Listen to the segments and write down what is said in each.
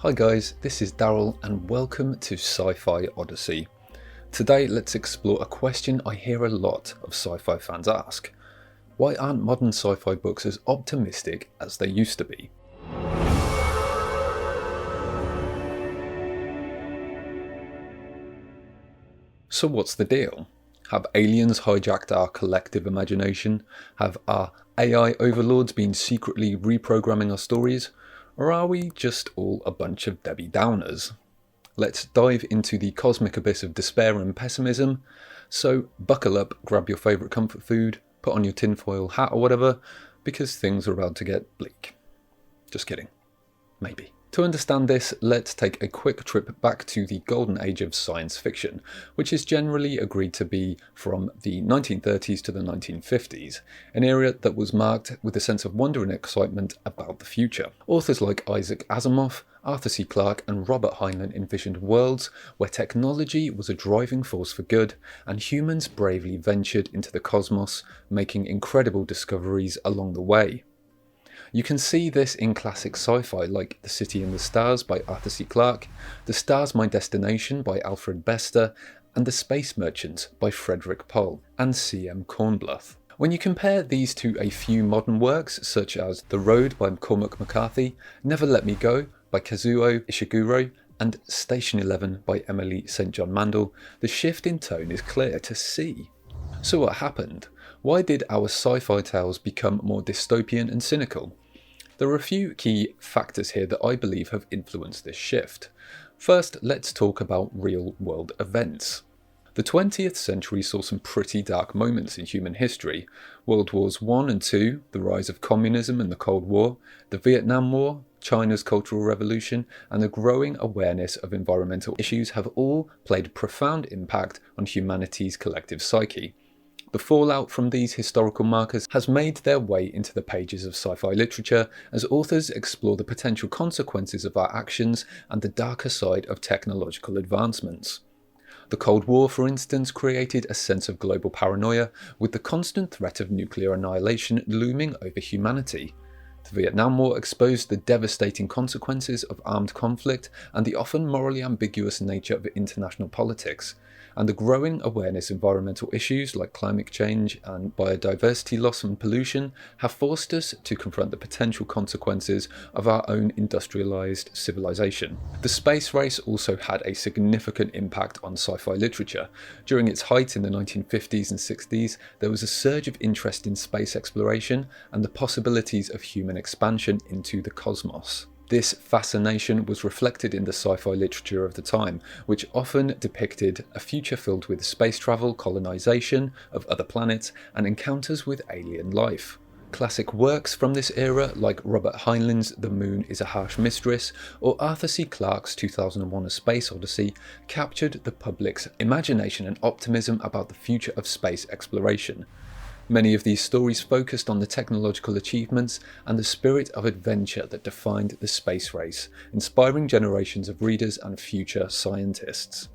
Hi guys, this is Daryl and welcome to Sci-Fi Odyssey. Today let's explore a question I hear a lot of sci-fi fans ask. Why aren't modern sci-fi books as optimistic as they used to be? So what's the deal? Have aliens hijacked our collective imagination? Have our AI overlords been secretly reprogramming our stories? Or are we just all a bunch of Debbie Downers? Let's dive into the cosmic abyss of despair and pessimism. So buckle up, grab your favourite comfort food, put on your tinfoil hat or whatever, because things are about to get bleak. Just kidding. Maybe. To understand this, let's take a quick trip back to the golden age of science fiction, which is generally agreed to be from the 1930s to the 1950s, an era that was marked with a sense of wonder and excitement about the future. Authors like Isaac Asimov, Arthur C. Clarke and Robert Heinlein envisioned worlds where technology was a driving force for good, and humans bravely ventured into the cosmos, making incredible discoveries along the way. You can see this in classic sci-fi like The City and the Stars by Arthur C. Clarke, The Stars My Destination by Alfred Bester, and The Space Merchants by Frederick Pohl and C.M. Cornbluth. When you compare these to a few modern works such as The Road by Cormac McCarthy, Never Let Me Go by Kazuo Ishiguro, and Station 11 by Emily St. John Mandel, the shift in tone is clear to see. So what happened? Why did our sci-fi tales become more dystopian and cynical? There are a few key factors here that I believe have influenced this shift. First, let's talk about real-world events. The 20th century saw some pretty dark moments in human history. World Wars I and II, the rise of communism and the Cold War, the Vietnam War, China's Cultural Revolution, and the growing awareness of environmental issues have all played a profound impact on humanity's collective psyche. The fallout from these historical markers has made their way into the pages of sci-fi literature as authors explore the potential consequences of our actions and the darker side of technological advancements. The Cold War, for instance, created a sense of global paranoia, with the constant threat of nuclear annihilation looming over humanity. The Vietnam War exposed the devastating consequences of armed conflict and the often morally ambiguous nature of international politics. And the growing awareness of environmental issues like climate change and biodiversity loss and pollution have forced us to confront the potential consequences of our own industrialized civilization. The space race also had a significant impact on sci-fi literature. During its height in the 1950s and 60s, there was a surge of interest in space exploration and the possibilities of human expansion into the cosmos. This fascination was reflected in the sci-fi literature of the time, which often depicted a future filled with space travel, colonization of other planets, and encounters with alien life. Classic works from this era, like Robert Heinlein's The Moon is a Harsh Mistress or Arthur C. Clarke's 2001 A Space Odyssey, captured the public's imagination and optimism about the future of space exploration. Many of these stories focused on the technological achievements and the spirit of adventure that defined the space race, inspiring generations of readers and future scientists.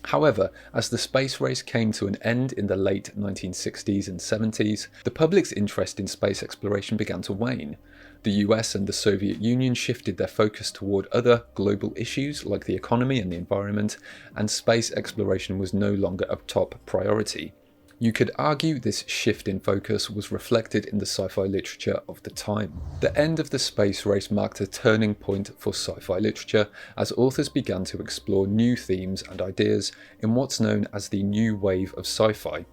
However, as the space race came to an end in the late 1960s and 70s, the public's interest in space exploration began to wane. The US and the Soviet Union shifted their focus toward other global issues like the economy and the environment, and space exploration was no longer a top priority. You could argue this shift in focus was reflected in the sci-fi literature of the time. The end of the space race marked a turning point for sci-fi literature as authors began to explore new themes and ideas in what's known as the new wave of sci-fi.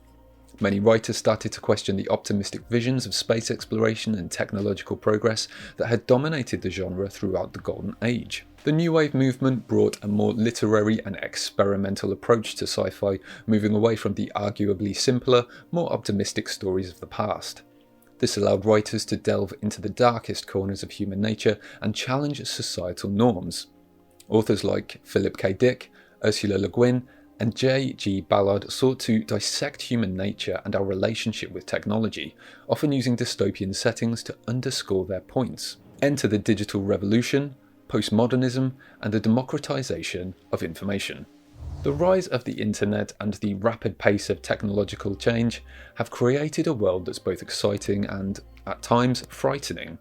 Many writers started to question the optimistic visions of space exploration and technological progress that had dominated the genre throughout the Golden Age. The New Wave movement brought a more literary and experimental approach to sci-fi, moving away from the arguably simpler, more optimistic stories of the past. This allowed writers to delve into the darkest corners of human nature and challenge societal norms. Authors like Philip K. Dick, Ursula Le Guin, and J. G. Ballard sought to dissect human nature and our relationship with technology, often using dystopian settings to underscore their points. Enter the digital revolution, postmodernism, and the democratization of information. The rise of the internet and the rapid pace of technological change have created a world that's both exciting and, at times, frightening.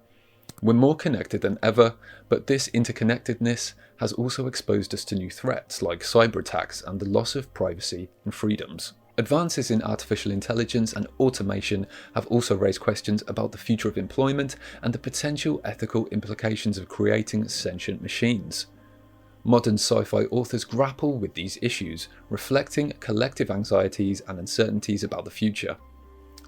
We're more connected than ever, but this interconnectedness has also exposed us to new threats like cyber attacks and the loss of privacy and freedoms. Advances in artificial intelligence and automation have also raised questions about the future of employment and the potential ethical implications of creating sentient machines. Modern sci-fi authors grapple with these issues, reflecting collective anxieties and uncertainties about the future.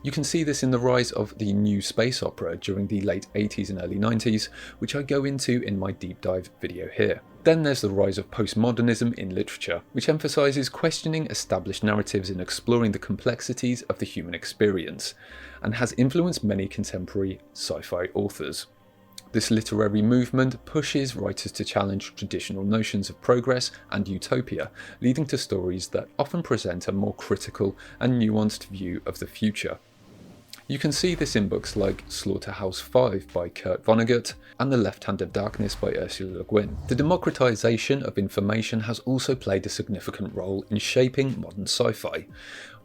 You can see this in the rise of the new space opera during the late 80s and early 90s, which I go into in my deep dive video here. Then there's the rise of postmodernism in literature, which emphasises questioning established narratives and exploring the complexities of the human experience, and has influenced many contemporary sci-fi authors. This literary movement pushes writers to challenge traditional notions of progress and utopia, leading to stories that often present a more critical and nuanced view of the future. You can see this in books like Slaughterhouse-Five by Kurt Vonnegut and The Left Hand of Darkness by Ursula Le Guin. The democratization of information has also played a significant role in shaping modern sci-fi.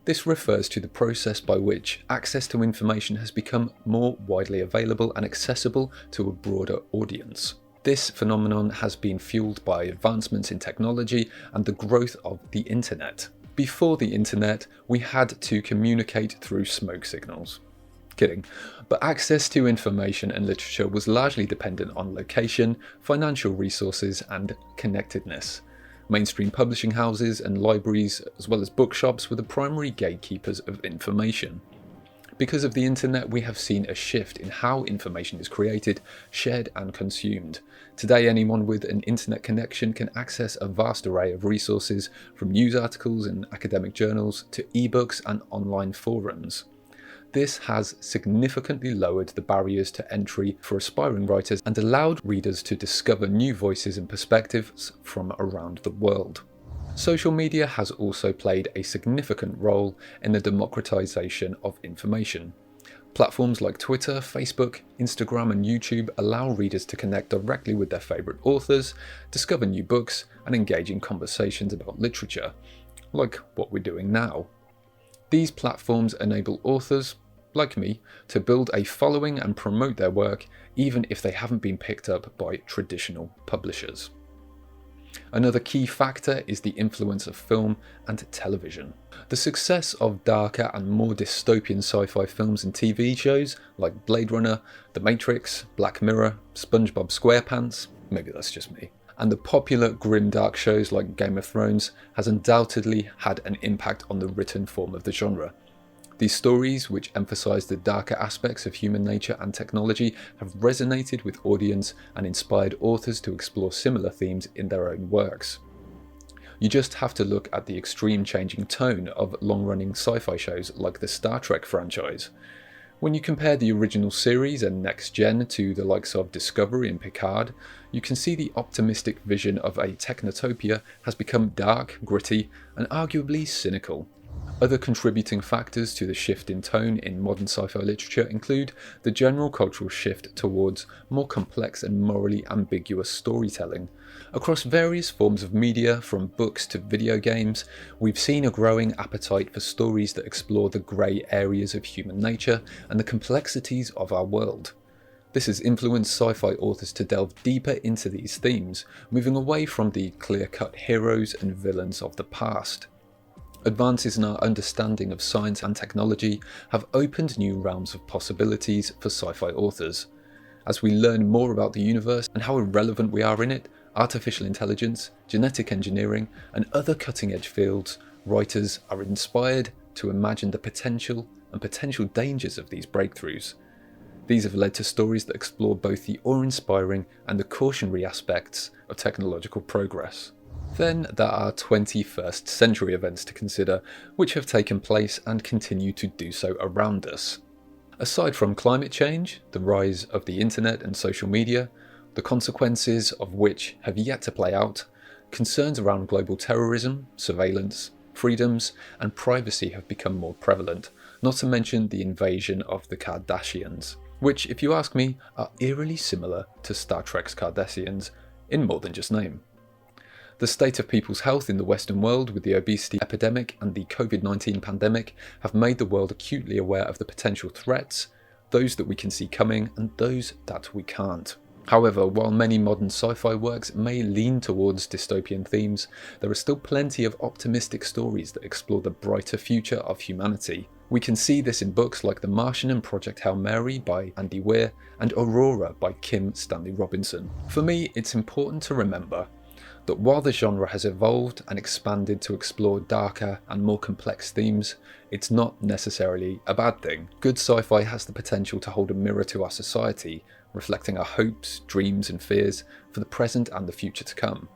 This refers to the process by which access to information has become more widely available and accessible to a broader audience. This phenomenon has been fueled by advancements in technology and the growth of the internet. Before the internet, we had to communicate through smoke signals. Kidding. But access to information and literature was largely dependent on location, financial resources, and connectedness. Mainstream publishing houses and libraries, as well as bookshops, were the primary gatekeepers of information. Because of the internet, we have seen a shift in how information is created, shared, and consumed. Today, anyone with an internet connection can access a vast array of resources, from news articles and academic journals to ebooks and online forums. This has significantly lowered the barriers to entry for aspiring writers and allowed readers to discover new voices and perspectives from around the world. Social media has also played a significant role in the democratization of information. Platforms like Twitter, Facebook, Instagram, and YouTube allow readers to connect directly with their favorite authors, discover new books, and engage in conversations about literature, like what we're doing now. These platforms enable authors, like me, to build a following and promote their work, even if they haven't been picked up by traditional publishers. Another key factor is the influence of film and television. The success of darker and more dystopian sci-fi films and TV shows like Blade Runner, The Matrix, Black Mirror, SpongeBob SquarePants, maybe that's just me, and the popular grimdark shows like Game of Thrones has undoubtedly had an impact on the written form of the genre. These stories, which emphasize the darker aspects of human nature and technology, have resonated with audience and inspired authors to explore similar themes in their own works. You just have to look at the extreme changing tone of long-running sci-fi shows like the Star Trek franchise. When you compare the original series and Next Gen to the likes of Discovery and Picard, you can see the optimistic vision of a technotopia has become dark, gritty, and arguably cynical. Other contributing factors to the shift in tone in modern sci-fi literature include the general cultural shift towards more complex and morally ambiguous storytelling. Across various forms of media, from books to video games, we've seen a growing appetite for stories that explore the grey areas of human nature and the complexities of our world. This has influenced sci-fi authors to delve deeper into these themes, moving away from the clear-cut heroes and villains of the past. Advances in our understanding of science and technology have opened new realms of possibilities for sci-fi authors. As we learn more about the universe and how irrelevant we are in it, artificial intelligence, genetic engineering, and other cutting-edge fields, writers are inspired to imagine the potential and potential dangers of these breakthroughs. These have led to stories that explore both the awe-inspiring and the cautionary aspects of technological progress. Then there are 21st century events to consider, which have taken place and continue to do so around us. Aside from climate change, the rise of the internet and social media, the consequences of which have yet to play out, concerns around global terrorism, surveillance, freedoms, and privacy have become more prevalent, not to mention the invasion of the Kardashians, which, if you ask me, are eerily similar to Star Trek's Cardassians in more than just name. The state of people's health in the Western world with the obesity epidemic and the COVID-19 pandemic have made the world acutely aware of the potential threats those that we can see coming and those that we can't. However, while many modern sci-fi works may lean towards dystopian themes, there are still plenty of optimistic stories that explore the brighter future of humanity. We can see this in books like The Martian and Project Hail Mary by Andy Weir and Aurora by Kim Stanley Robinson. For me, it's important to remember that while the genre has evolved and expanded to explore darker and more complex themes, it's not necessarily a bad thing. Good sci-fi has the potential to hold a mirror to our society, reflecting our hopes, dreams and fears for the present and the future to come.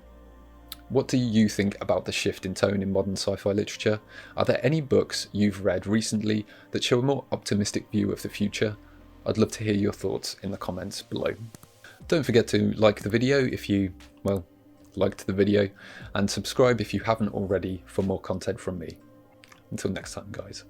What do you think about the shift in tone in modern sci-fi literature? Are there any books you've read recently that show a more optimistic view of the future? I'd love to hear your thoughts in the comments below. Don't forget to like the video if you, well, liked the video, and subscribe if you haven't already for more content from me. Until next time, guys.